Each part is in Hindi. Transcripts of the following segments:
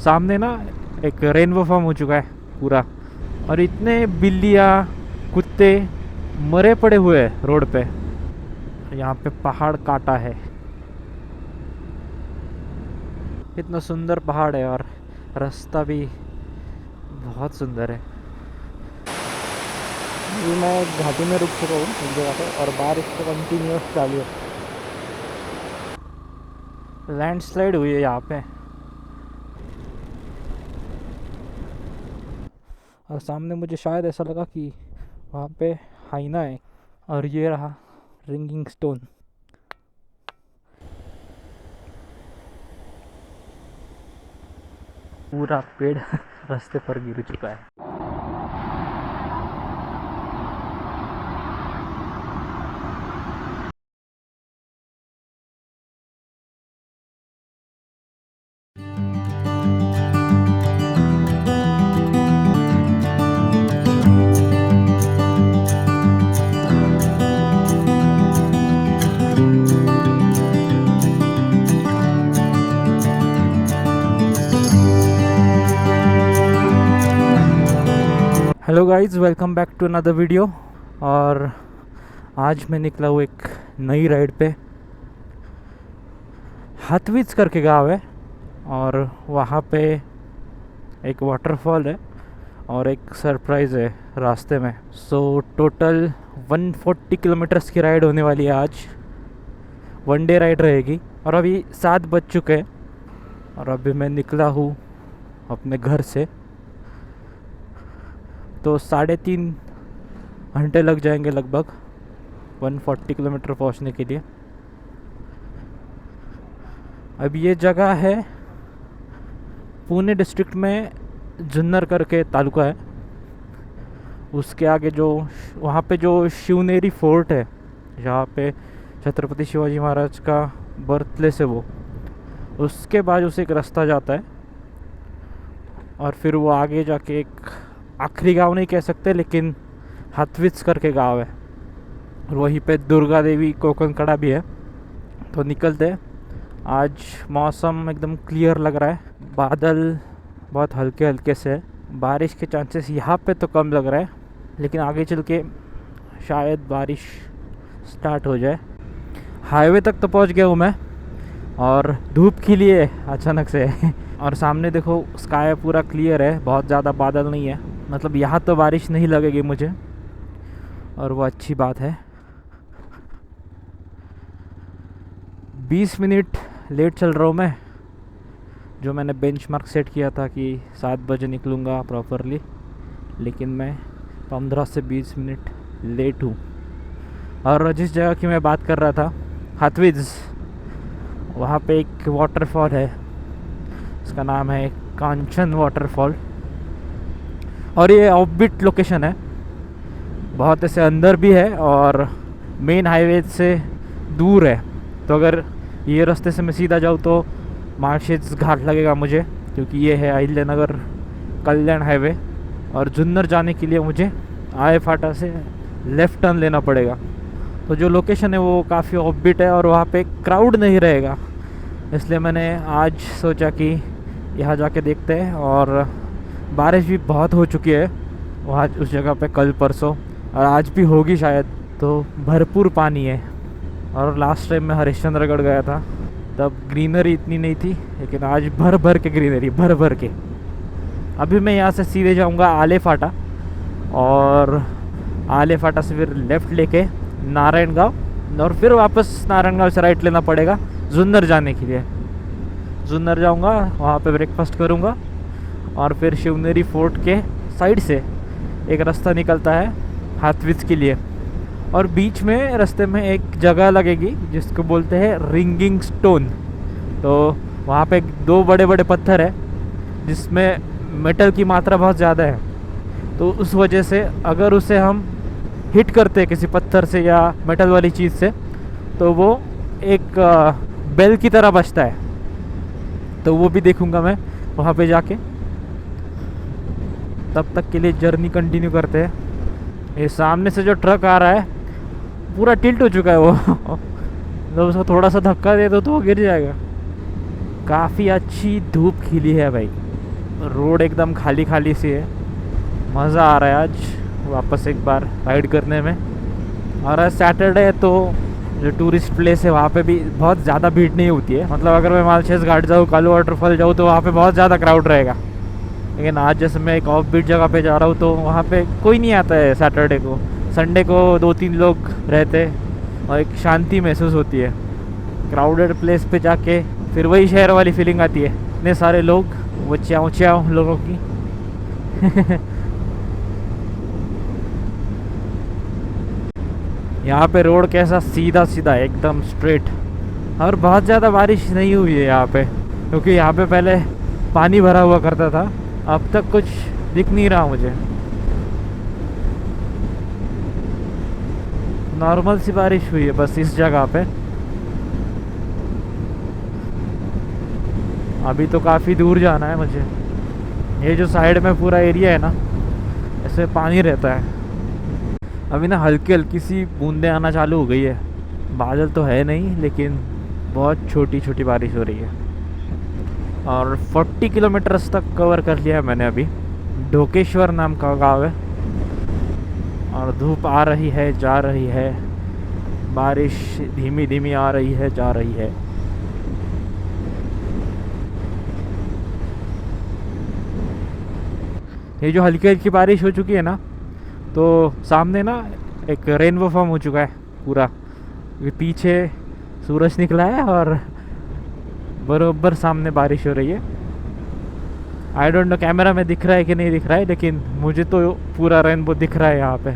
सामने ना एक रेनबो फॉर्म हो चुका है पूरा, और इतने बिल्लियाँ कुत्ते मरे पड़े हुए हैं रोड पे। यहाँ पे पहाड़ काटा है, इतना सुंदर पहाड़ है और रास्ता भी बहुत सुंदर है। ये मैं घाटी में रुक चुका हूँ एक जगह पे और बारिश तो कंटिन्यूस चालू है। लैंडस्लाइड हुई है यहाँ पे, और सामने मुझे शायद ऐसा लगा कि वहाँ पे हाइना है। और ये रहा रिंगिंग स्टोन। पूरा पेड़ रास्ते पर गिर चुका है। Hello guys, welcome back to another video. और आज मैं निकला हूँ एक नई राइड पे। हाथविज करके गाँव है और वहाँ पे एक वाटरफॉल है और एक सरप्राइज़ है रास्ते में। सो टोटल 140 किलोमीटर्स की राइड होने वाली है आज। वन डे राइड रहेगी और अभी 7 बज चुके हैं और अभी मैं निकला हूँ अपने घर से, तो 3.5 घंटे लग जाएंगे लगभग 140 किलोमीटर पहुंचने के लिए। अब ये जगह है पुणे डिस्ट्रिक्ट में, जुन्नर करके तालुका है। उसके आगे जो वहाँ पे जो शिवनेरी फोर्ट है, जहाँ पे छत्रपति शिवाजी महाराज का बर्थ प्लेस है, वो उसके बाजू से एक रास्ता जाता है और फिर वो आगे जाके एक आखिरी गांव नहीं कह सकते, लेकिन हाथविज करके गांव है और वहीं पे दुर्गा देवी कोकण कड़ा भी है। तो निकलते हैं। आज मौसम एकदम क्लियर लग रहा है, बादल बहुत हल्के हल्के से है। बारिश के चांसेस यहाँ पे तो कम लग रहा है, लेकिन आगे चल के शायद बारिश स्टार्ट हो जाए। हाईवे तक तो पहुँच गया हूँ मैं और धूप खिली है अचानक से और सामने देखो स्काई पूरा क्लियर है, बहुत ज़्यादा बादल नहीं है। मतलब यहाँ तो बारिश नहीं लगेगी मुझे और वो अच्छी बात है। 20 मिनट लेट चल रहा हूँ मैं, जो मैंने बेंचमार्क सेट किया था कि 7 बजे निकलूँगा प्रॉपरली, लेकिन मैं 15 से 20 मिनट लेट हूँ। और जिस जगह की मैं बात कर रहा था, हाथविज, वहाँ पे एक वाटरफॉल है, इसका नाम है कांचन वाटरफॉल। और ये ऑफबीट लोकेशन है, बहुत ऐसे अंदर भी है और मेन हाईवे से दूर है। तो अगर ये रास्ते से मैं सीधा जाऊँ तो मार्शेज घाट लगेगा मुझे, क्योंकि ये है अहिल्यानगर कल्याण हाईवे। और जुन्नर जाने के लिए मुझे आए फाटा से लेफ़्ट टर्न लेना पड़ेगा। तो जो लोकेशन है वो काफ़ी ऑफबीट है और वहाँ पे क्राउड नहीं रहेगा, इसलिए मैंने आज सोचा कि यहाँ जाके देखते हैं। और बारिश भी बहुत हो चुकी है वहाँ उस जगह पे कल परसों, और आज भी होगी शायद, तो भरपूर पानी है। और लास्ट टाइम मैं हरिश्चंद्रगढ़ गया था तब ग्रीनरी इतनी नहीं थी, लेकिन आज भर भर के ग्रीनरी, भर भर के। अभी मैं यहाँ से सीधे जाऊँगा आले फाटा और आले फाटा से फिर लेफ़्ट लेके नारायणगांव और फिर वापस नारायणगांव से राइट लेना पड़ेगा जुन्नर जाने के लिए। जुन्नर जाऊँगा, वहाँ पे ब्रेकफास्ट करूँगा और फिर शिवनेरी फोर्ट के साइड से एक रास्ता निकलता है हाथविज के लिए। और बीच में रास्ते में एक जगह लगेगी जिसको बोलते हैं रिंगिंग स्टोन। तो वहाँ पे 2 बड़े बड़े पत्थर है जिसमें मेटल की मात्रा बहुत ज़्यादा है, तो उस वजह से अगर उसे हम हिट करते हैं किसी पत्थर से या मेटल वाली चीज़ से, तो वो एक बेल की तरह बजता है। तो वो भी देखूँगा मैं वहाँ पे जाके। तब तक के लिए जर्नी कंटिन्यू करते हैं। ये सामने से जो ट्रक आ रहा है पूरा टिल्ट हो चुका है वो तो उसको थोड़ा सा धक्का दे दो तो वो गिर जाएगा। काफ़ी अच्छी धूप खिली है भाई, रोड एकदम खाली खाली सी है। मज़ा आ रहा है आज वापस एक बार राइड करने में। और आज सैटरडे है तो जो टूरिस्ट प्लेस है वहाँ पे भी बहुत ज़्यादा भीड़ नहीं होती है। मतलब अगर मैं मालशेज घाट जाऊँ, कालू वाटरफॉल जाऊँ तो वहाँ पे बहुत ज़्यादा क्राउड रहेगा। लेकिन आज जैसे मैं एक ऑफ बीट जगह पे जा रहा हूँ तो वहाँ पे कोई नहीं आता है सैटरडे को। संडे को 2-3 लोग रहते हैं और एक शांति महसूस होती है। क्राउडेड प्लेस पे जाके फिर वही शहर वाली फीलिंग आती है, इतने सारे लोग, वो च्याव च्याव लोगों की। यहाँ पे रोड कैसा सीधा सीधा एकदम स्ट्रेट। और बहुत ज़्यादा बारिश नहीं हुई है यहाँ पे, क्योंकि यहाँ पे पहले पानी भरा हुआ करता था। अब तक कुछ दिख नहीं रहा मुझे। नॉर्मल सी बारिश हुई है बस इस जगह पे। अभी तो काफ़ी दूर जाना है मुझे। ये जो साइड में पूरा एरिया है ना, ऐसे पानी रहता है। अभी ना हल्की हल्की सी बूंदें आना चालू हो गई है। बादल तो है नहीं, लेकिन बहुत छोटी छोटी बारिश हो रही है। और 40 किलोमीटर्स तक कवर कर लिया है मैंने अभी। ढोकेश्वर नाम का गांव है। और धूप आ रही है, जा रही है। बारिश धीमी धीमी आ रही है, जा रही है। ये जो हल्की हल्की बारिश हो चुकी है ना, तो सामने ना एक रेनबो फॉर्म हो चुका है पूरा। ये पीछे सूरज निकला है और बरोबर सामने बारिश हो रही है। आई डोंट नो कैमरा में दिख रहा है कि नहीं दिख रहा है, लेकिन मुझे तो पूरा रेनबो दिख रहा है यहाँ पे।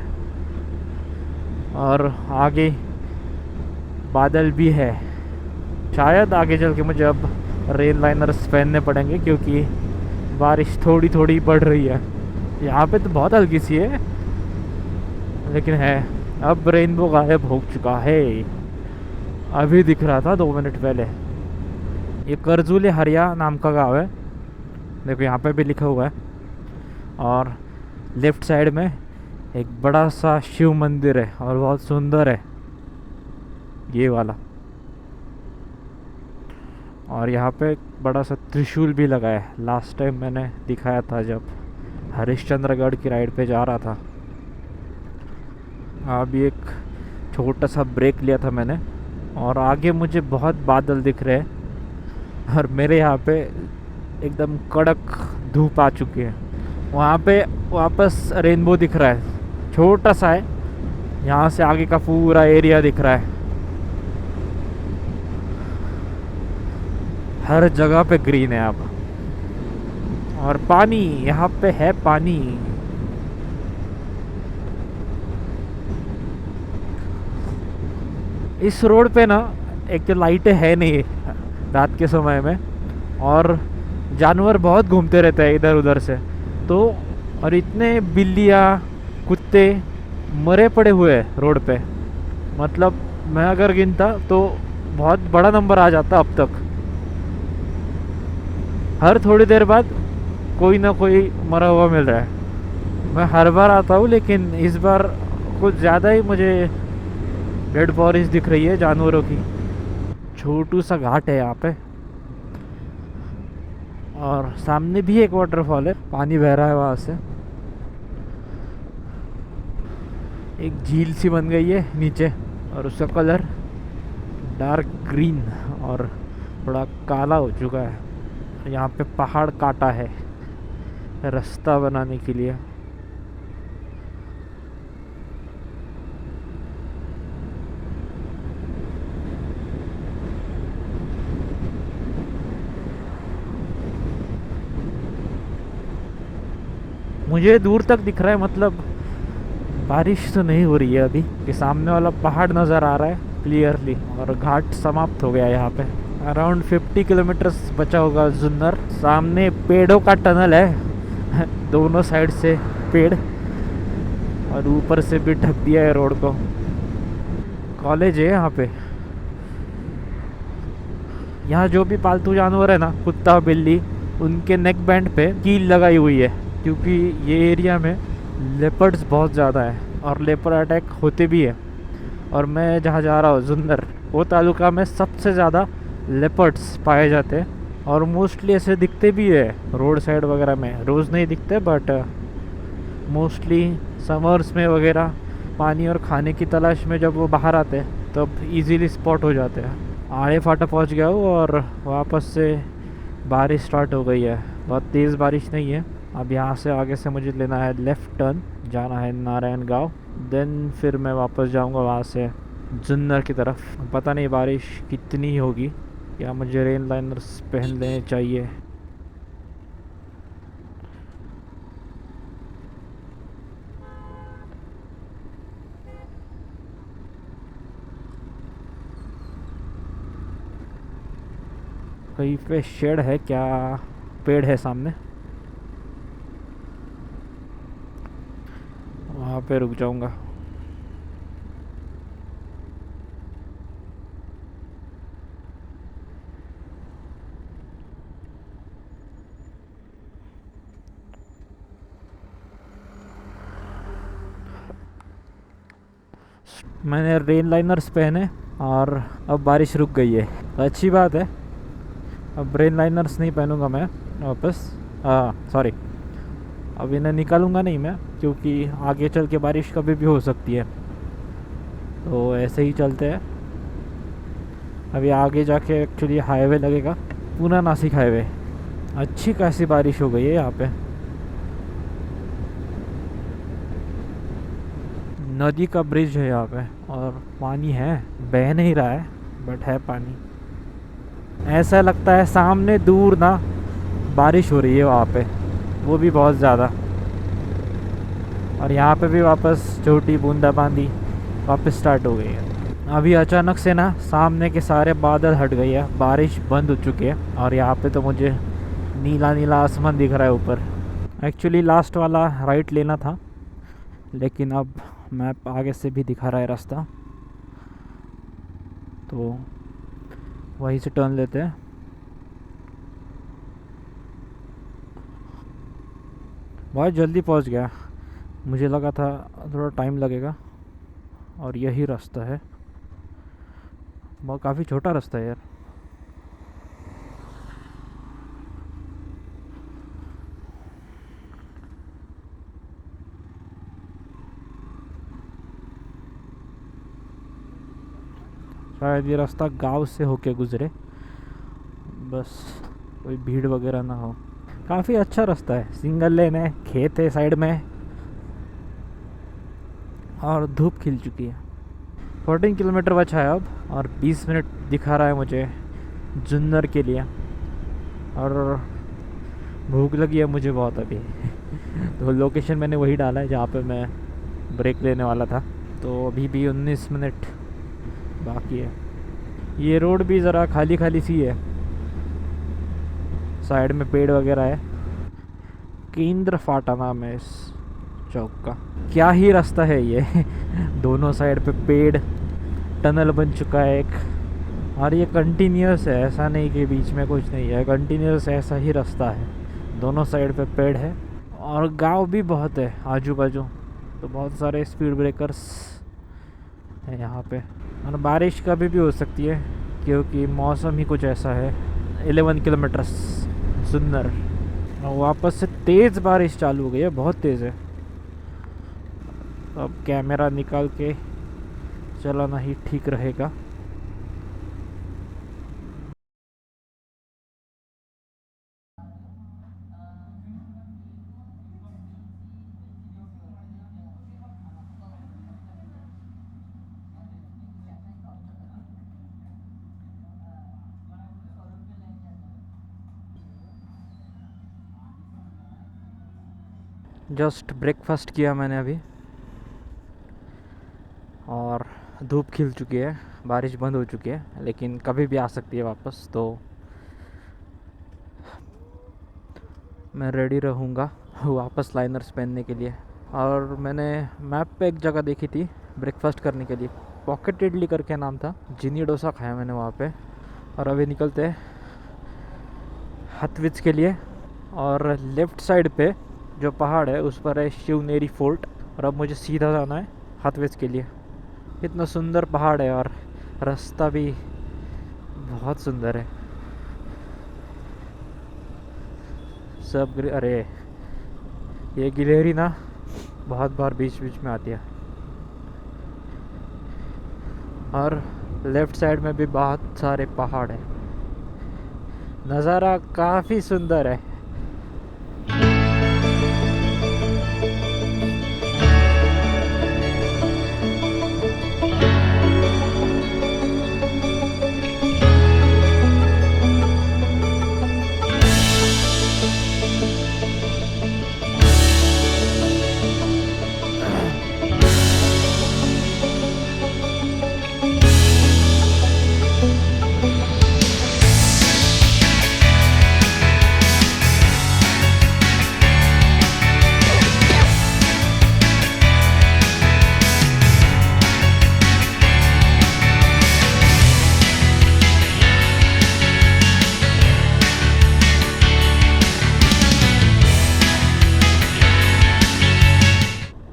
और आगे बादल भी है। शायद आगे चल के मुझे अब रेन लाइनर्स पहनने पड़ेंगे, क्योंकि बारिश थोड़ी थोड़ी बढ़ रही है। यहाँ पे तो बहुत हल्की सी है, लेकिन है। अब रेनबो गायब हो चुका है। अभी दिख रहा था 2 मिनट पहले। ये करजुले हरिया नाम का गांव है। देखो यहाँ पे भी लिखा हुआ है। और लेफ्ट साइड में एक बड़ा सा शिव मंदिर है और बहुत सुंदर है ये वाला। और यहाँ पे एक बड़ा सा त्रिशूल भी लगा है। लास्ट टाइम मैंने दिखाया था जब हरिश्चंद्रगढ़ की राइड पे जा रहा था। अभी एक छोटा सा ब्रेक लिया था मैंने। और आगे मुझे बहुत बादल दिख रहे हैं और मेरे यहाँ पे एकदम कड़क धूप आ चुकी है। वहाँ पे वापस रेनबो दिख रहा है, छोटा सा है। यहाँ से आगे का पूरा एरिया दिख रहा है। हर जगह पे ग्रीन है अब। और पानी, यहाँ पे है पानी। इस रोड पे ना एक तो लाइटें है नहीं रात के समय में, और जानवर बहुत घूमते रहते हैं इधर उधर से। तो और इतने बिल्लियाँ कुत्ते मरे पड़े हुए हैं रोड पे। मतलब मैं अगर गिनता तो बहुत बड़ा नंबर आ जाता अब तक। हर थोड़ी देर बाद कोई ना कोई मरा हुआ मिल रहा है। मैं हर बार आता हूँ, लेकिन इस बार कुछ ज़्यादा ही मुझे डेड बॉडीज दिख रही है जानवरों की। छोटू सा घाट है यहाँ पे। और सामने भी एक वाटरफॉल है, पानी बह रहा है वहाँ से। एक झील सी बन गई है नीचे, और उसका कलर डार्क ग्रीन और थोड़ा काला हो चुका है। यहाँ पे पहाड़ काटा है रास्ता बनाने के लिए। मुझे दूर तक दिख रहा है, मतलब बारिश तो नहीं हो रही है अभी, कि सामने वाला पहाड़ नज़र आ रहा है क्लियरली। और घाट समाप्त हो गया यहाँ पे। अराउंड 50 किलोमीटर्स बचा होगा जुन्नर। सामने पेड़ों का टनल है दोनों साइड से पेड़, और ऊपर से भी ढक दिया है रोड को। कॉलेज है यहाँ पे। यहाँ जो भी पालतू जानवर है ना, कुत्ता बिल्ली, उनके नेक बैंड पे कील लगाई हुई है, क्योंकि ये एरिया में लेपर्ड्स बहुत ज़्यादा है और लेपर्ड अटैक होते भी है। और मैं जहाँ जा रहा हूँ जुन्नर, वो तालुका में सबसे ज़्यादा लेपर्ड्स पाए जाते हैं। और मोस्टली ऐसे दिखते भी है रोड साइड वगैरह में, रोज़ नहीं दिखते बट मोस्टली समर्स में वगैरह पानी और खाने की तलाश में जब वो बाहर आते हैं तब इजीली स्पॉट हो जाते हैं। आड़े फाटा पहुंच गया हूँ और वापस से बारिश स्टार्ट हो गई है। बहुत तेज़ बारिश नहीं है। अब यहाँ से आगे से मुझे लेना है लेफ़्ट टर्न, जाना है नारायण गाँव, देन फिर मैं वापस जाऊँगा वहाँ से जुन्नर की तरफ। पता नहीं बारिश कितनी होगी, या मुझे रेन लाइनर्स पहन लेने चाहिए। कहीं पे शेड है क्या? पेड़ है सामने, वहाँ पे रुक जाऊँगा। मैंने रेन लाइनर्स पहने और अब बारिश रुक गई है, तो अच्छी बात है। अब रेन लाइनर्स नहीं पहनूंगा मैं वापस, सॉरी, अब इन्हें निकालूंगा नहीं मैं, क्योंकि आगे चल के बारिश कभी भी हो सकती है। तो ऐसे ही चलते हैं। अभी आगे जाके एक्चुअली हाईवे लगेगा, पूना नासिक हाईवे। अच्छी खासी बारिश हो गई है यहाँ पे। नदी का ब्रिज है यहाँ पे और पानी है, बह नहीं रहा है बट है पानी। ऐसा लगता है सामने दूर ना बारिश हो रही है वहाँ पे, वो भी बहुत ज़्यादा। और यहाँ पे भी वापस छोटी बूंदाबांदी वापस स्टार्ट हो गई है। अभी अचानक से ना सामने के सारे बादल हट गए हैं, बारिश बंद हो चुकी है और यहाँ पे तो मुझे नीला नीला आसमान दिख रहा है ऊपर। एक्चुअली लास्ट वाला राइट लेना था, लेकिन अब मैप आगे से भी दिखा रहा है रास्ता, तो वहीं से टर्न लेते हैं। बहुत जल्दी पहुंच गया, मुझे लगा था थोड़ा टाइम लगेगा। और यही रास्ता है, बहुत काफ़ी छोटा रास्ता है यार। शायद ये रास्ता गांव से होके गुजरे, बस कोई भीड़ वगैरह ना हो। काफ़ी अच्छा रास्ता है, सिंगल लेन है, खेत है साइड में और धूप खिल चुकी है। 14 किलोमीटर बचा है अब और 20 मिनट दिखा रहा है मुझे जुन्नर के लिए। और भूख लगी है मुझे बहुत अभी तो लोकेशन मैंने वही डाला है जहाँ पे मैं ब्रेक लेने वाला था। तो अभी भी 19 मिनट बाकी है। ये रोड भी ज़रा खाली खाली सी है, साइड में पेड़ वगैरह है। केंद्र फाटा नाम है इस चौक का। क्या ही रास्ता है ये दोनों साइड पे पेड़, टनल बन चुका है एक, और ये कंटिन्यूस है, ऐसा नहीं कि बीच में कुछ नहीं है, कंटिन्यूस ऐसा ही रास्ता है। दोनों साइड पे पेड़ है और गांव भी बहुत है आजू बाजू, तो बहुत सारे स्पीड ब्रेकर्स है यहाँ पे। और बारिश कभी भी हो सकती है क्योंकि मौसम ही कुछ ऐसा है। 11 किलोमीटर जुन्नर, और वापस से तेज़ बारिश चालू हो गई है, बहुत तेज़ है। अब कैमरा निकाल के चलाना ही ठीक रहेगा। जस्ट ब्रेकफास्ट किया मैंने अभी और धूप खिल चुकी है, बारिश बंद हो चुकी है, लेकिन कभी भी आ सकती है वापस। तो मैं रेडी रहूँगा वापस लाइनर्स पहनने के लिए। और मैंने मैप पे एक जगह देखी थी ब्रेकफास्ट करने के लिए, पॉकेट इडली करके नाम था, जिनी डोसा खाया मैंने वहाँ पे। और अभी निकलते हैं हथविज के लिए। और लेफ़्ट साइड पे जो पहाड़ है उस पर है शिवनेरी फोर्ट, और अब मुझे सीधा जाना है हथविज के लिए। इतना सुंदर पहाड़ है और रास्ता भी बहुत सुंदर है। अरे ये गिलहरी ना बहुत बार बीच बीच में आती है। और लेफ्ट साइड में भी बहुत सारे पहाड़ है। नज़ारा काफ़ी सुंदर है।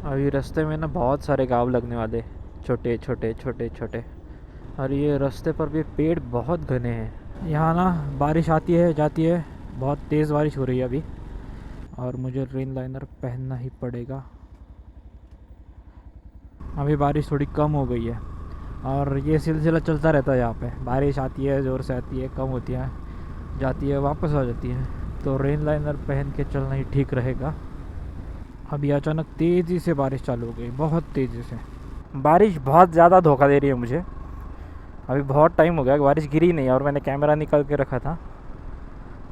अभी रास्ते में ना बहुत सारे गाँव लगने वाले, छोटे छोटे छोटे छोटे। और ये रास्ते पर भी पेड़ बहुत घने हैं। यहाँ ना बारिश आती है जाती है, बहुत तेज़ बारिश हो रही है अभी। और मुझे रेन लाइनर पहनना ही पड़ेगा। अभी बारिश थोड़ी कम हो गई है और ये सिलसिला चलता रहता है। यहाँ पे बारिश आती है, ज़ोर से आती है, कम होती है, जाती है, वापस आ जाती है। तो रेन लाइनर पहन के चलना ही ठीक रहेगा। अभी अचानक तेज़ी से बारिश चालू हो गई, बहुत तेज़ी से। बारिश बहुत ज़्यादा धोखा दे रही है मुझे। अभी बहुत टाइम हो गया, बारिश गिरी नहीं और मैंने कैमरा निकाल के रखा था।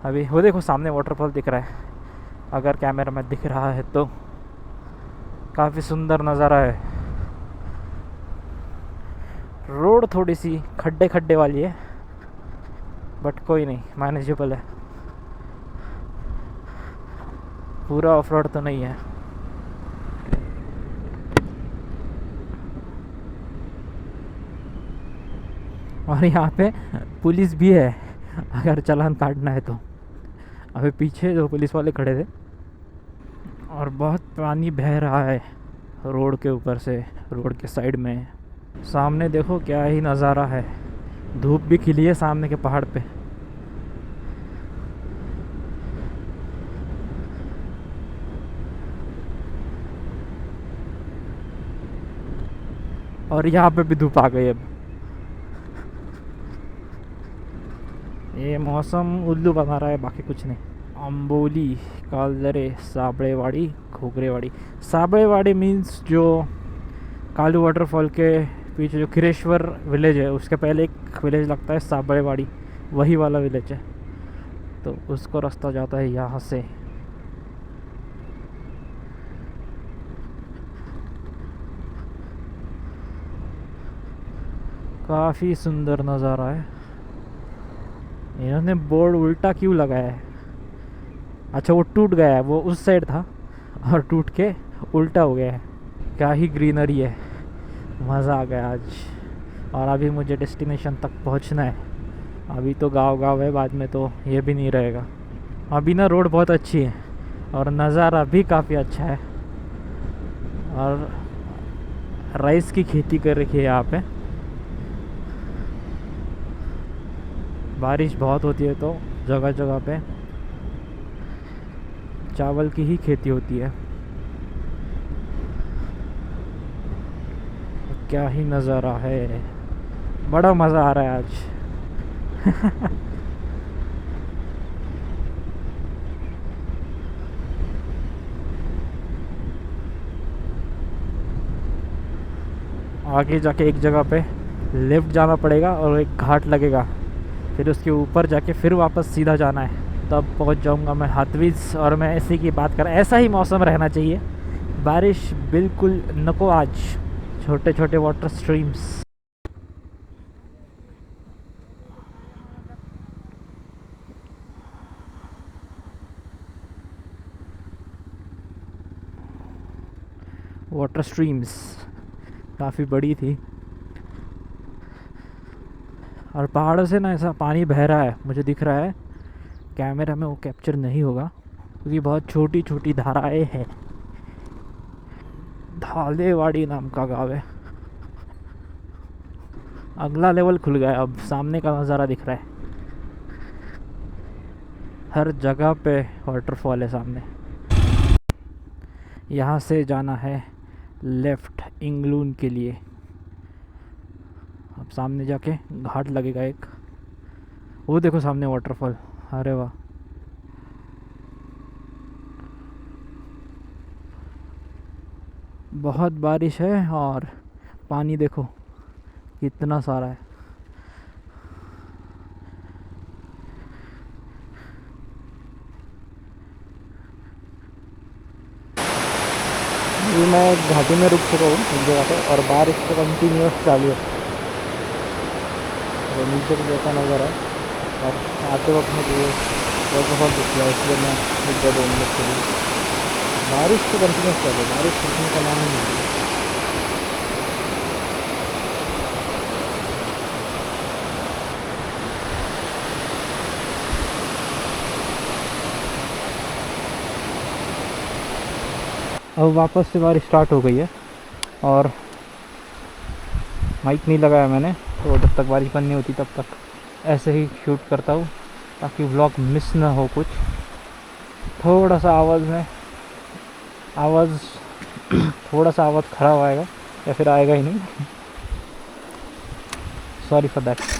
अभी वो देखो सामने वाटरफॉल दिख रहा है, अगर कैमरा में दिख रहा है तो। काफ़ी सुंदर नज़ारा है। रोड थोड़ी सी खड्डे खड्डे वाली है, बट कोई नहीं, मैनेजेबल है। पूरा ऑफ रोड तो नहीं है। और यहाँ पे पुलिस भी है, अगर चालान काटना है तो। अभी पीछे जो पुलिस वाले खड़े थे। और बहुत पानी बह रहा है रोड के ऊपर से, रोड के साइड में। सामने देखो क्या ही नज़ारा है, धूप भी खिली है सामने के पहाड़ पे। और यहाँ पे भी धूप आ गई अब। ये मौसम उल्लू बना रहा है, बाकी कुछ नहीं। अम्बोली, कालदरे, साबड़ेवाड़ी, घोगरेवाड़ी। साबड़ेवाड़ी मीन्स जो कालू वाटरफॉल के पीछे जो खिरेश्वर विलेज है, उसके पहले एक विलेज लगता है साबड़ेवाड़ी, वही वाला विलेज है। तो उसको रास्ता जाता है यहाँ से। काफ़ी सुंदर नज़ारा है। इन्होंने बोर्ड उल्टा क्यों लगाया है? अच्छा, वो टूट गया है, वो उस साइड था और टूट के उल्टा हो गया है। क्या ही ग्रीनरी है, मज़ा आ गया आज। और अभी मुझे डेस्टिनेशन तक पहुंचना है। अभी तो गांव है, बाद में तो ये भी नहीं रहेगा। अभी ना रोड बहुत अच्छी है और नज़ारा भी काफ़ी अच्छा है। और राइस की खेती कर रखी है यहाँ पे। बारिश बहुत होती है तो जगह जगह पे चावल की ही खेती होती है। क्या ही नज़ारा है, बड़ा मज़ा आ रहा है आज। आगे जाके एक जगह पे लेफ़्ट जाना पड़ेगा और एक घाट लगेगा, फिर उसके ऊपर जाके फिर वापस सीधा जाना है, तब पहुंच जाऊंगा मैं हाथवीज। और मैं ऐसे की बात कर, ऐसा ही मौसम रहना चाहिए, बारिश बिल्कुल नको आज। छोटे छोटे वाटर स्ट्रीम्स। वाटर स्ट्रीम्स काफ़ी बड़ी थी और पहाड़ों से ना ऐसा पानी बह रहा है, मुझे दिख रहा है। कैमरा में वो कैप्चर नहीं होगा क्योंकि बहुत छोटी छोटी धाराएं हैं। धालेवाड़ी नाम का गाँव है। अगला लेवल खुल गया, अब सामने का नज़ारा दिख रहा है। हर जगह पे वाटरफॉल है सामने। यहाँ से जाना है लेफ़्ट इंगलून के लिए। अब सामने जाके घाट लगेगा एक, वो देखो सामने वाटरफॉल। अरे वाह, बहुत बारिश है और पानी देखो कितना सारा है। ये मैं घाटी में रुक चुका हूँ एक जगह पे और बारिश तो कंटिन्यूस चालू है, तो नीचे को जैसा नज़र है। और आते वक्त मुझे वाटरफॉल दिख गया, इसलिए मैं रुक गया 2 मिनट के लिए। बारिश तो कंटिन्यूस चालू है, बारिश रुकने का नाम ही नहीं है। अब वापस से बारिश स्टार्ट हो गई है और माइक नहीं लगाया मैंने, तो जब तक बारिश बंद नहीं होती तब तक ऐसे ही शूट करता हूँ ताकि व्लॉग मिस ना हो। कुछ थोड़ा सा आवाज़ थोड़ा सा आवाज़ ख़राब आएगा या फिर आएगा ही नहीं, सॉरी फॉर दैट।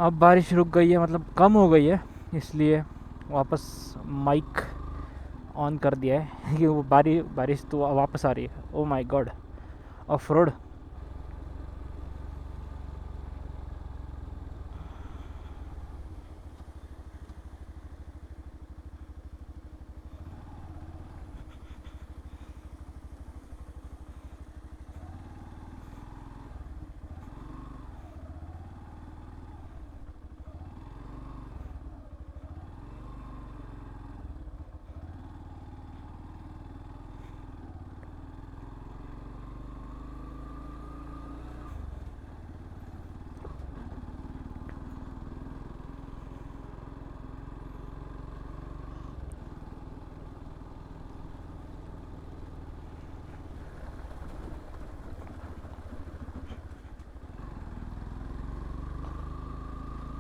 अब बारिश रुक गई है, मतलब कम हो गई है, इसलिए वापस माइक ऑन कर दिया है कि वो बारिश तो वापस आ रही है। Oh my God, of road.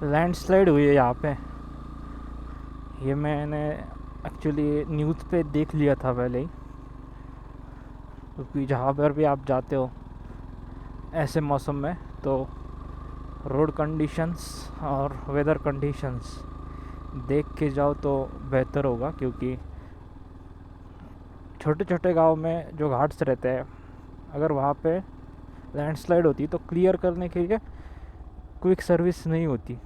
Landslide हुई है यहाँ पे, ये मैंने एक्चुअली न्यूज़ पे देख लिया था पहले ही, क्योंकि जहाँ पर भी आप जाते हो ऐसे मौसम में तो रोड कंडीशंस और वेदर कंडीशंस देख के जाओ तो बेहतर होगा। क्योंकि छोटे छोटे गांव में जो घाट्स रहते हैं, अगर वहाँ पे लैंडस्लाइड होती तो क्लियर करने के लिए क्विक सर्विस नहीं होती।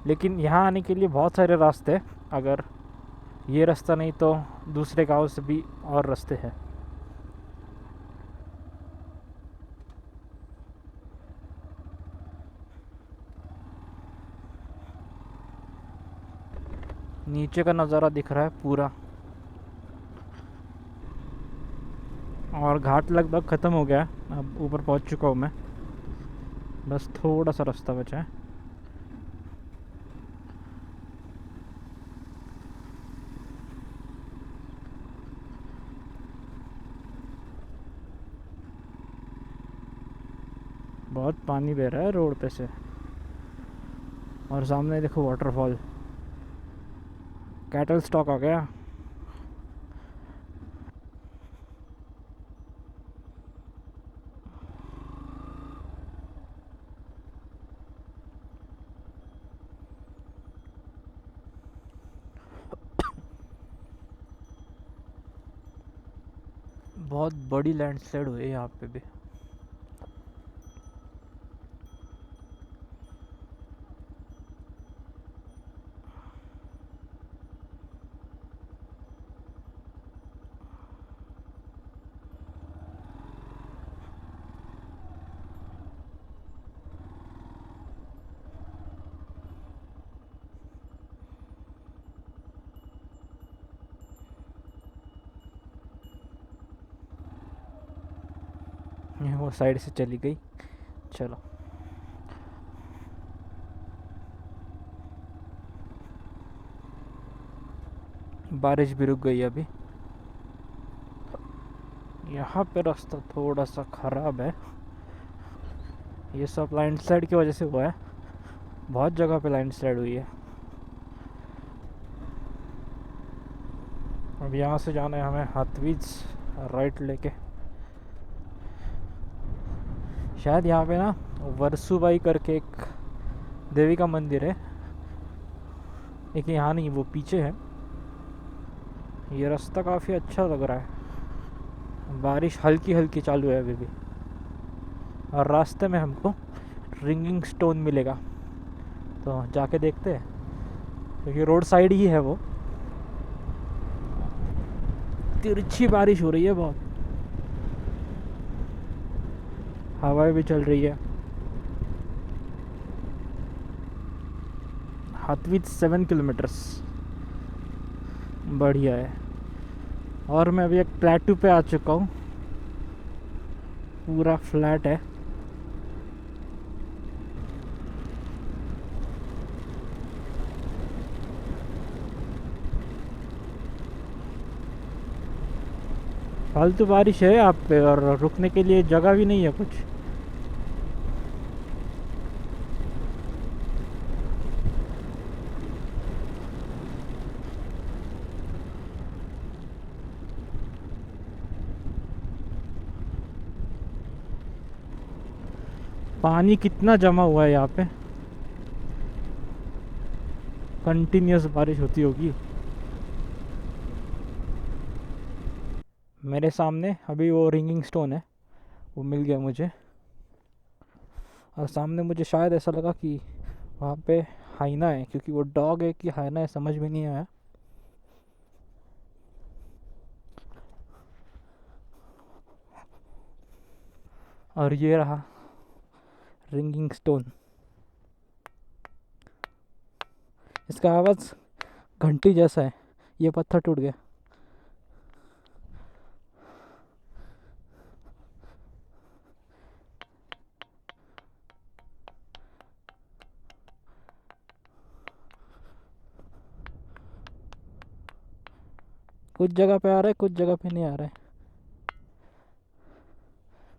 लेकिन यहाँ आने के लिए बहुत सारे रास्ते हैं, अगर ये रास्ता नहीं तो दूसरे गांव से भी और रास्ते हैं। नीचे का नज़ारा दिख रहा है पूरा, और घाट लगभग ख़त्म हो गया, अब ऊपर पहुंच चुका हूँ मैं, बस थोड़ा सा रास्ता बचा है। बहुत पानी बह रहा है रोड पे से, और सामने देखो वाटरफॉल। कैटल स्टॉक आ गया। बहुत बड़ी लैंडस्लाइड हुई है यहाँ पे भी। वो साइड से चली गई। चलो, बारिश भी रुक गई अभी। यहाँ पे रास्ता थोड़ा सा ख़राब है, ये सब लैंडस्लाइड की वजह से हुआ है। बहुत जगह पे लैंडस्लाइड हुई है। अब यहाँ से जाना है हमें हाथवीज, राइट लेके। शायद यहाँ पे ना वर्सुबाई करके एक देवी का मंदिर है, लेकिन यहाँ नहीं, वो पीछे है। ये रास्ता काफ़ी अच्छा लग रहा है। बारिश हल्की हल्की चालू है अभी भी, और रास्ते में हमको रिंगिंग स्टोन मिलेगा, तो जाके देखते हैं, क्योंकि रोड साइड ही है वो। तिरछी बारिश हो रही है बहुत, हवाएं भी चल रही है। हाथवीज 7 किलोमीटर्स, बढ़िया है। और मैं अभी एक प्लेटू पे आ चुका हूँ, पूरा फ्लैट है। फालतू बारिश है यहाँ पे, और रुकने के लिए जगह भी नहीं है कुछ। पानी कितना जमा हुआ है यहाँ पे, कंटिन्यूस बारिश होती होगी। मेरे सामने अभी वो रिंगिंग स्टोन है, वो मिल गया मुझे। और सामने मुझे शायद ऐसा लगा कि वहाँ पे हाइना है, क्योंकि वो डॉग है कि हाइना है समझ में नहीं आया। और ये रहा रिंगिंग स्टोन। इसका आवाज़ घंटी जैसा है। ये पत्थर टूट गया। कुछ जगह पे आ रहा है, कुछ जगह पे नहीं आ रहा है।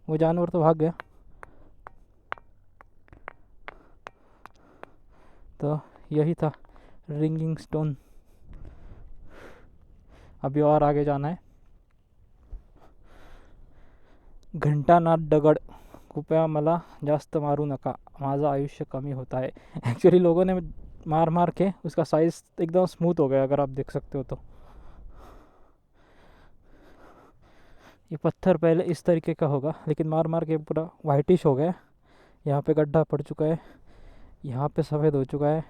वो जानवर तो भाग गया। तो यही था रिंगिंग स्टोन। अभी और आगे जाना है। घंटानाथ दगड, कृपया मला जास्त मारू नका, माझं आयुष्य कमी होता है। एक्चुअली लोगों ने मार मार के उसका साइज़ एकदम स्मूथ हो गया, अगर आप देख सकते हो तो। ये पत्थर पहले इस तरीके का होगा, लेकिन मार मार के पूरा वाइटिश हो गया। यहाँ पे गड्ढा पड़ चुका है, यहाँ पे सफ़ेद हो चुका है,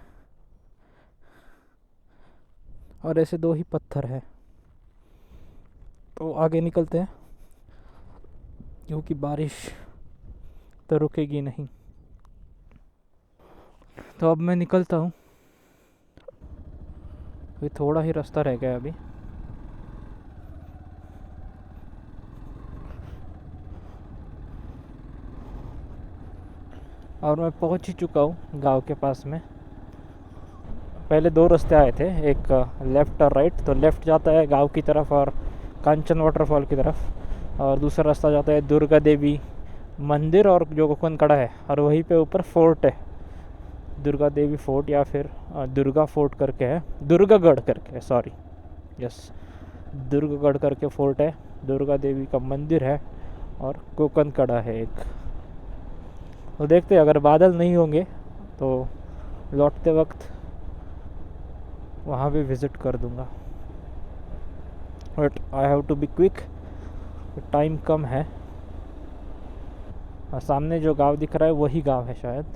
और ऐसे दो ही पत्थर है। तो आगे निकलते हैं, क्योंकि बारिश तो रुकेगी नहीं। तो अब मैं निकलता हूँ, अभी थोड़ा ही रास्ता रह गया अभी। और मैं पहुँच ही चुका हूँ गांव के पास में। पहले दो रास्ते आए थे, एक लेफ़्ट और राइट। तो लेफ़्ट जाता है गांव की तरफ और कांचन वाटरफॉल की तरफ, और दूसरा रास्ता जाता है दुर्गा देवी मंदिर और जो कोकन कड़ा है, और वहीं पे ऊपर फोर्ट है, दुर्गा देवी फोर्ट, या फिर दुर्गा फोर्ट करके है, दुर्गागढ़ करके है, सॉरी, यस, दुर्गागढ़ करके फोर्ट है, दुर्गा देवी का मंदिर है, और कोकन कड़ा है एक। तो देखते हैं, अगर बादल नहीं होंगे तो लौटते वक्त वहाँ भी विज़िट कर दूँगा, but I have to be quick time कम है। और सामने जो गांव दिख रहा है वही गांव है शायद।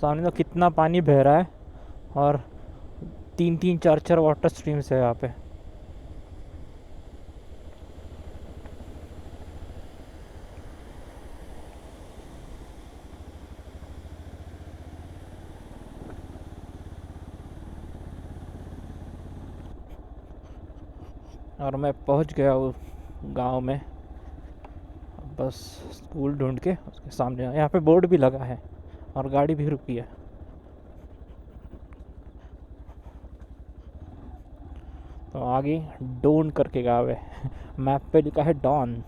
सामने तो कितना पानी बह रहा है और तीन तीन चार चार वाटर स्ट्रीम्स है यहाँ पे। और मैं पहुँच गया उस गांव में। बस स्कूल ढूंढ के उसके सामने यहाँ पे बोर्ड भी लगा है और गाड़ी भी रुकी है। तो आगे डोन करके गाँव है। मैप पे लिखा है डॉन।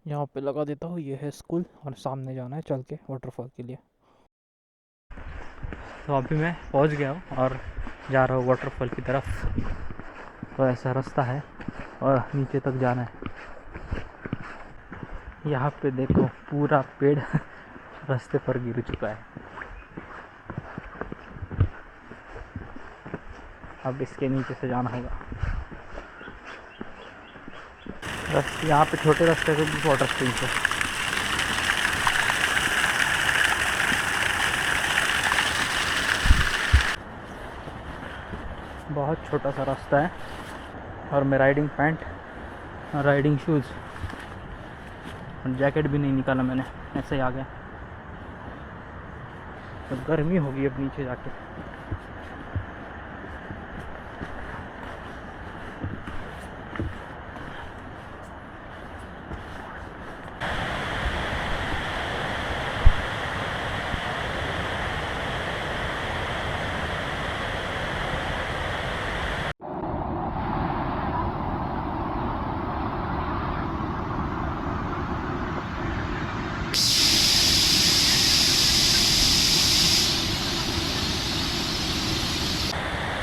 यहाँ पे लगा देता हूँ, ये है स्कूल और सामने जाना है चल के वाटरफॉल के लिए। तो अभी मैं पहुँच गया हूँ और जा रहा हूँ वाटरफॉल की तरफ। तो ऐसा रास्ता है और नीचे तक जाना है। यहाँ पे देखो पूरा पेड़ रास्ते पर गिर चुका है। अब इसके नीचे से जाना होगा। बस यहाँ पे छोटे रास्ते पे भी वाटर स्प्रिंग है। बहुत छोटा सा रास्ता है और मैं राइडिंग पैंट, राइडिंग शूज़ और जैकेट भी नहीं निकाला मैंने, ऐसे ही आ गया। तो गर्मी होगी अब नीचे जाके।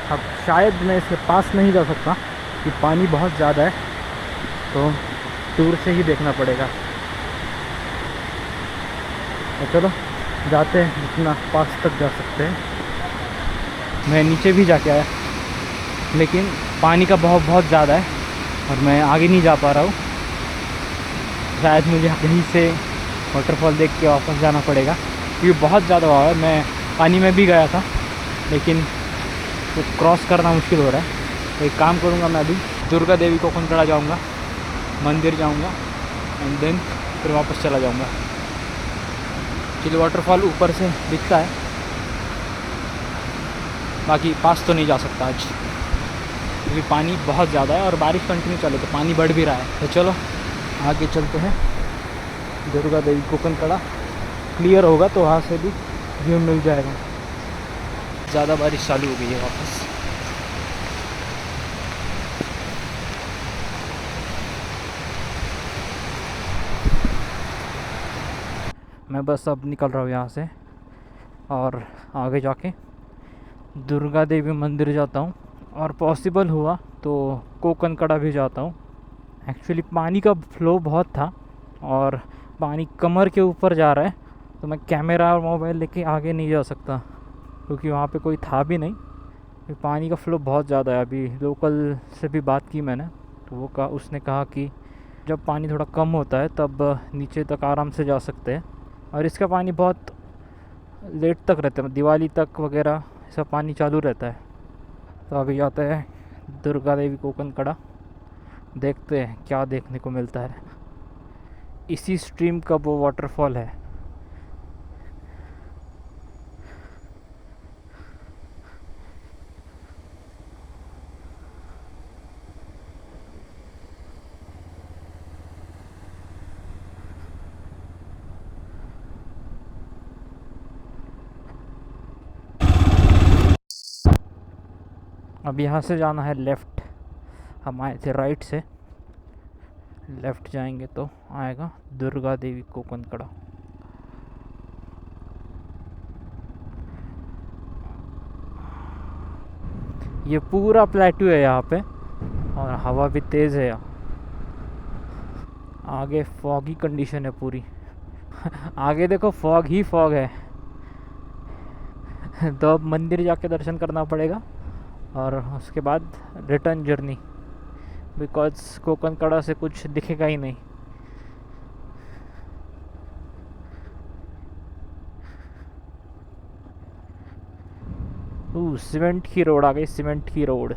अब शायद मैं इसके पास नहीं जा सकता कि पानी बहुत ज़्यादा है, तो दूर से ही देखना पड़ेगा। तो चलो जाते हैं, जितना पास तक जा सकते हैं। मैं नीचे भी जाके आया लेकिन पानी का बहाव बहुत ज़्यादा है और मैं आगे नहीं जा पा रहा हूँ। शायद मुझे यहीं से वाटरफॉल देख के वापस जाना पड़ेगा क्योंकि बहुत ज़्यादा बहाव है। मैं पानी में भी गया था लेकिन तो क्रॉस करना मुश्किल हो रहा है। तो एक काम करूँगा, मैं अभी दुर्गा देवी को कोकनकड़ा जाऊँगा, मंदिर जाऊँगा एंड देन फिर वापस चला जाऊँगा। चिल वाटरफॉल ऊपर से दिखता है, बाकी पास तो नहीं जा सकता आज क्योंकि पानी बहुत ज़्यादा है और बारिश कंटिन्यू चले तो पानी बढ़ भी रहा है। तो चलो आगे चलते हैं। दुर्गा देवी कोकनकड़ा क्लियर होगा तो वहाँ से भी व्यू मिल जाएगा। ज़्यादा बारिश चालू हो गई है वापस। मैं बस अब निकल रहा हूँ यहाँ से और आगे जाके दुर्गा देवी मंदिर जाता हूँ और पॉसिबल हुआ तो कोकनकड़ा भी जाता हूँ। एक्चुअली पानी का फ्लो बहुत था और पानी कमर के ऊपर जा रहा है, तो मैं कैमरा और मोबाइल लेके आगे नहीं जा सकता क्योंकि वहाँ पे कोई था भी नहीं। पानी का फ्लो बहुत ज़्यादा है। अभी लोकल से भी बात की मैंने, तो वो उसने कहा कि जब पानी थोड़ा कम होता है तब नीचे तक आराम से जा सकते हैं और इसका पानी बहुत लेट तक रहता है, दिवाली तक वगैरह सब पानी चालू रहता है। तो अभी जाते हैं दुर्गा देवी कोकनकड़ा, देखते हैं क्या देखने को मिलता है। इसी स्ट्रीम का वो वाटरफॉल है। अब यहाँ से जाना है लेफ़्ट, हम आए थे राइट से, लेफ़्ट जाएंगे तो आएगा दुर्गा देवी कोकनकड़ा। ये पूरा प्लेट्यू है यहाँ पे और हवा भी तेज़ है यहाँ। आगे फॉगी कंडीशन है पूरी। आगे देखो फॉग ही फॉग है। तो अब मंदिर जाके दर्शन करना पड़ेगा और उसके बाद रिटर्न जर्नी, बिकॉज कोकन कड़ा से कुछ दिखेगा ही नहीं। सीमेंट की रोड आ गई, सीमेंट की रोड।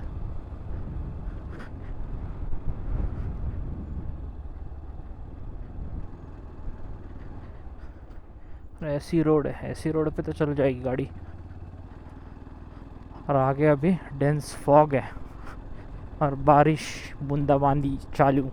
ऐसी रोड है, ऐसी रोड पे तो चल जाएगी गाड़ी। और आगे अभी डेंस फॉग है और बारिश बूंदाबांदी चालू।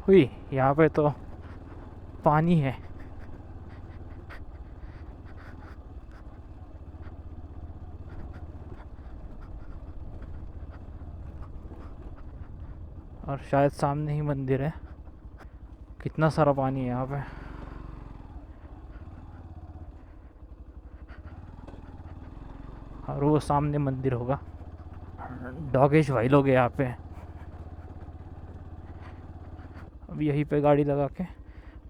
हुई यहाँ पे तो पानी है। और शायद सामने ही मंदिर है। कितना सारा पानी है यहाँ पे। और वो सामने मंदिर होगा। डॉगेश भाई लोग यहाँ पे। अब यहीं पे गाड़ी लगा के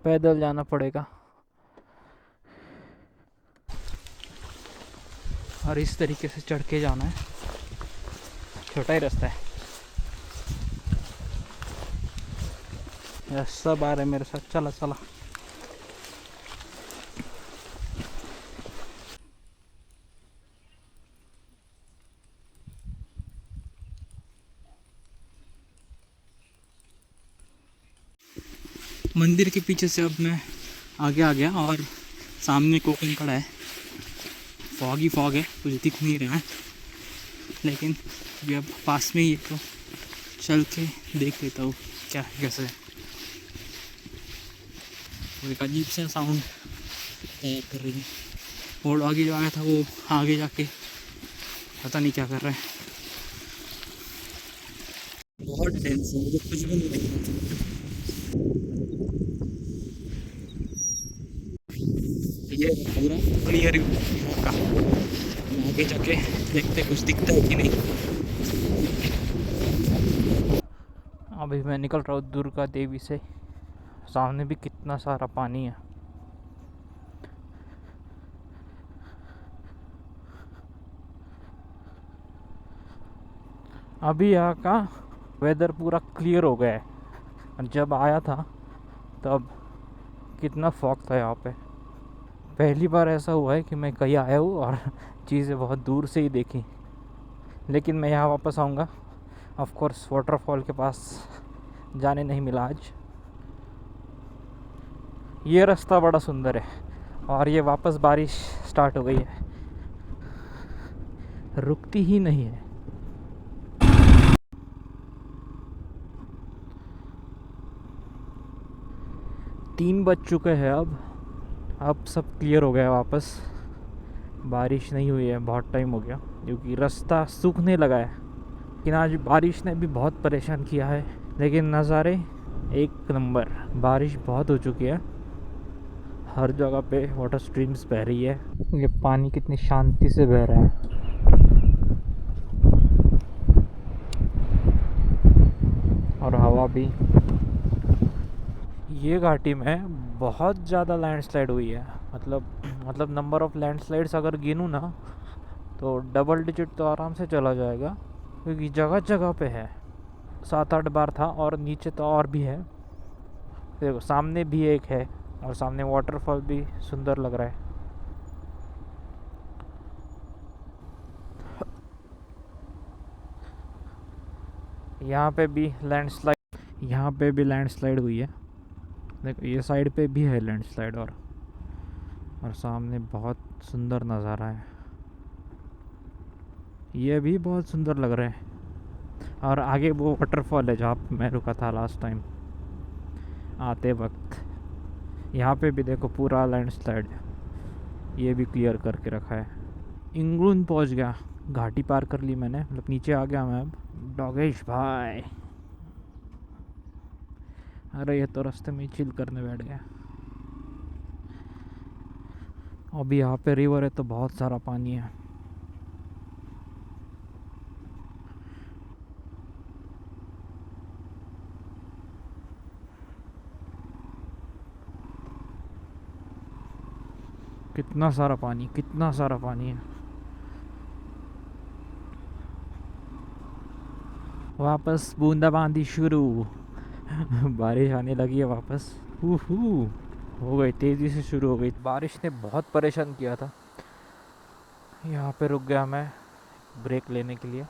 पैदल जाना पड़ेगा। और इस तरीके से चढ़ के जाना है। छोटा ही रास्ता है। सब आ रहे मेरे साथ, चला चला। मंदिर के पीछे से अब मैं आगे आ गया और सामने कोकन खड़ा है। फॉग ही फॉग है, कुछ दिख नहीं रहा है, लेकिन अभी अब पास में ही है तो चल के देख लेता हूँ क्या कैसे है। वो एक अजीब सा साउंड कर रही है। और आगे जो आया था वो आगे जाके पता नहीं क्या कर रहा है। बहुत टेंस है, मुझे कुछ भी नहीं दिख रहा। ये पूरा क्लियर का आगे जाके देखते कुछ दिखता है कि नहीं। अभी मैं निकल रहा हूँ दुर्गा देवी से। सामने भी कितना सारा पानी है। अभी यहाँ का वेदर पूरा क्लियर हो गया है। जब आया था तब कितना फॉग था यहाँ पे। पहली बार ऐसा हुआ है कि मैं कहीं आया हूँ और चीज़ें बहुत दूर से ही देखी। लेकिन मैं यहाँ वापस आऊँगा। ऑफ कोर्स वाटरफॉल के पास जाने नहीं मिला आज। ये रास्ता बड़ा सुंदर है और ये वापस बारिश स्टार्ट हो गई है, रुकती ही नहीं है। 3 बज चुके हैं अब सब क्लियर हो गया वापस। बारिश नहीं हुई है बहुत टाइम हो गया, क्योंकि रास्ता सूखने लगा है। लेकिन आज बारिश ने भी बहुत परेशान किया है, लेकिन नज़ारे एक नंबर। बारिश बहुत हो चुकी है, हर जगह पे वाटर स्ट्रीम्स बह रही है। ये पानी कितनी शांति से बह रहा है। और हवा भी। ये घाटी में बहुत ज़्यादा लैंडस्लाइड हुई है। मतलब नंबर ऑफ़ लैंडस्लाइड्स अगर गिनूँ ना तो डबल डिजिट तो आराम से चला जाएगा, क्योंकि जगह जगह पे है। 7-8 बार था और नीचे तो और भी है। देखो सामने भी एक है और सामने वाटरफॉल भी सुंदर लग रहा है। यहाँ पे भी लैंडस्लाइड हुई है। देखो ये साइड पे भी है लैंडस्लाइड। और सामने बहुत सुंदर नज़ारा है। ये भी बहुत सुंदर लग रहा है। और आगे वो वाटरफॉल है जहाँ मैं रुका था लास्ट टाइम, आते वक्त। यहाँ पे भी देखो पूरा लैंडस्लाइड, ये भी क्लियर करके रखा है। इंगलुन पहुँच गया, घाटी पार कर ली मैंने, मतलब नीचे आ गया मैं अब। डॉगेश भाई, अरे ये तो रास्ते में चिल करने बैठ गया। अभी यहाँ पे रिवर है तो बहुत सारा पानी है। कितना सारा पानी, कितना सारा पानी है। वापस बूंदाबांदी शुरू। बारिश आने लगी है वापस। हो गई, तेज़ी से शुरू हो गई। बारिश ने बहुत परेशान किया था। यहाँ पे रुक गया मैं ब्रेक लेने के लिए।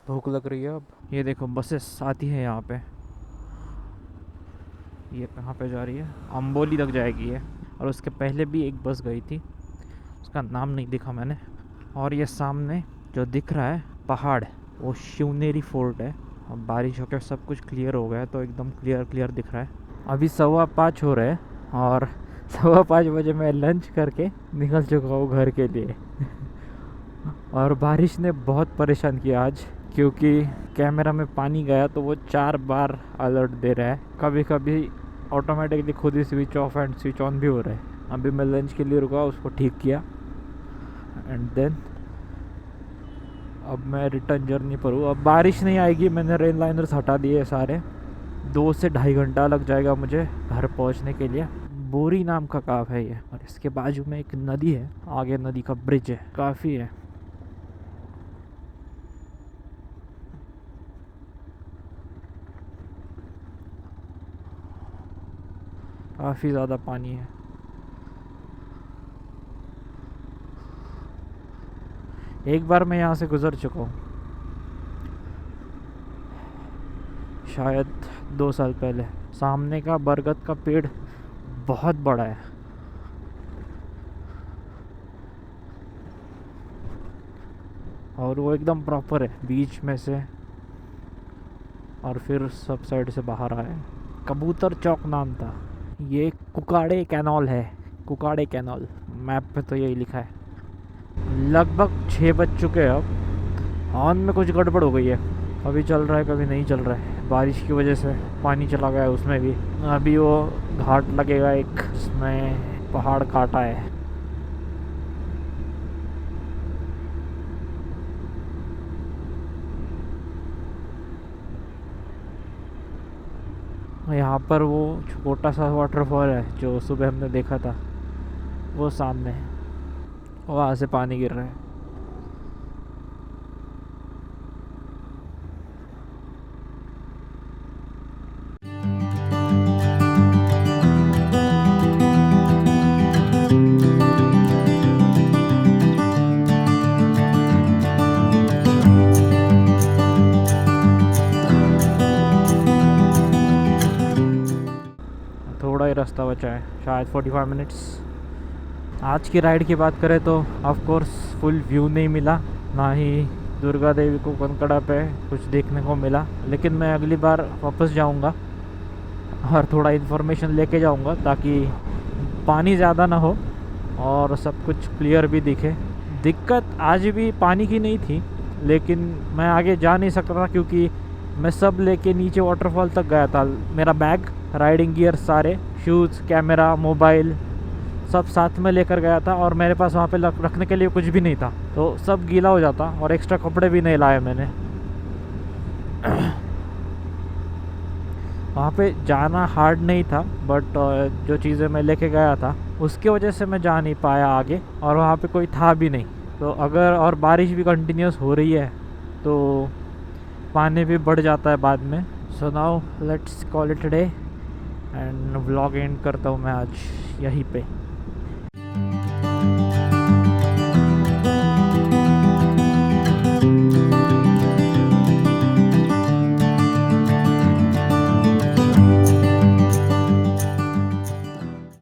भूख लग रही है अब। ये देखो बसेस आती है यहाँ पे। ये कहाँ पे जा रही है? अम्बोली तक जाएगी ये। और उसके पहले भी एक बस गई थी, उसका नाम नहीं दिखा मैंने। और ये सामने जो दिख रहा है पहाड़, वो शिवनेरी फोर्ट है। अब बारिश होकर सब कुछ क्लियर हो गया है तो एकदम क्लियर दिख रहा है। अभी 5:15 हो रहे हैं और 5:15 बजे मैं लंच करके निकल चुका हूँ घर के लिए। और बारिश ने बहुत परेशान किया आज, क्योंकि कैमरा में पानी गया तो वो 4 बार अलर्ट दे रहा है। कभी कभी ऑटोमेटिकली खुद ही switch off and switch on भी हो रहा है। अभी मैं लंच के लिए रुका, उसको ठीक किया एंड देन अब मैं रिटर्न जर्नी पर हूँ। अब बारिश नहीं आएगी, मैंने रेन लाइनर्स हटा दिए सारे। 2 से ढाई घंटा लग जाएगा मुझे घर पहुँचने के लिए। बोरी नाम का गाँव है ये, और इसके बाजू में एक नदी है, आगे नदी का ब्रिज है, काफ़ी है। काफ़ी ज़्यादा पानी है। एक बार मैं यहाँ से गुज़र चुका हूँ, शायद 2 साल पहले। सामने का बरगद का पेड़ बहुत बड़ा है। और वो एकदम प्रॉपर है, बीच में से और फिर सब साइड से बाहर आए। कबूतर चौक नाम था। ये कुकाड़े कैनाल है, कुकाड़े कैनाल, मैप पे तो यही लिखा है। लगभग 6 बज चुके हैं अब। ऑन में कुछ गड़बड़ हो गई है, कभी चल रहा है कभी नहीं चल रहा है। बारिश की वजह से पानी चला गया है उसमें भी। अभी वो घाट लगेगा एक, जिसमें पहाड़ काटा है। यहाँ पर वो छोटा सा वाटरफॉल है जो सुबह हमने देखा था, वो सामने है, वहाँ से पानी गिर रहा है। थोड़ा ही रास्ता बचा है, शायद 45 मिनट्स। आज की राइड की बात करें तो ऑफ कोर्स फुल व्यू नहीं मिला, ना ही दुर्गा देवी को कनकड़ा पे कुछ देखने को मिला। लेकिन मैं अगली बार वापस जाऊंगा और थोड़ा इन्फॉर्मेशन लेके जाऊंगा, ताकि पानी ज़्यादा ना हो और सब कुछ क्लियर भी दिखे। दिक्कत आज भी पानी की नहीं थी, लेकिन मैं आगे जा नहीं सकता था क्योंकि मैं सब लेके नीचे वाटरफॉल तक गया था। मेरा बैग, राइडिंग गियर सारे, शूज़, कैमरा, मोबाइल सब साथ में लेकर गया था, और मेरे पास वहाँ पे रखने के लिए कुछ भी नहीं था, तो सब गीला हो जाता। और एक्स्ट्रा कपड़े भी नहीं लाए मैंने। वहाँ पे जाना हार्ड नहीं था, बट जो चीज़ें मैं लेके गया था उसकी वजह से मैं जा नहीं पाया आगे, और वहाँ पे कोई था भी नहीं। तो अगर और बारिश भी कंटिन्यूस हो रही है तो पानी भी बढ़ जाता है बाद में। So now let's call it day and vlog and करता हूँ मैं आज यहीं पे।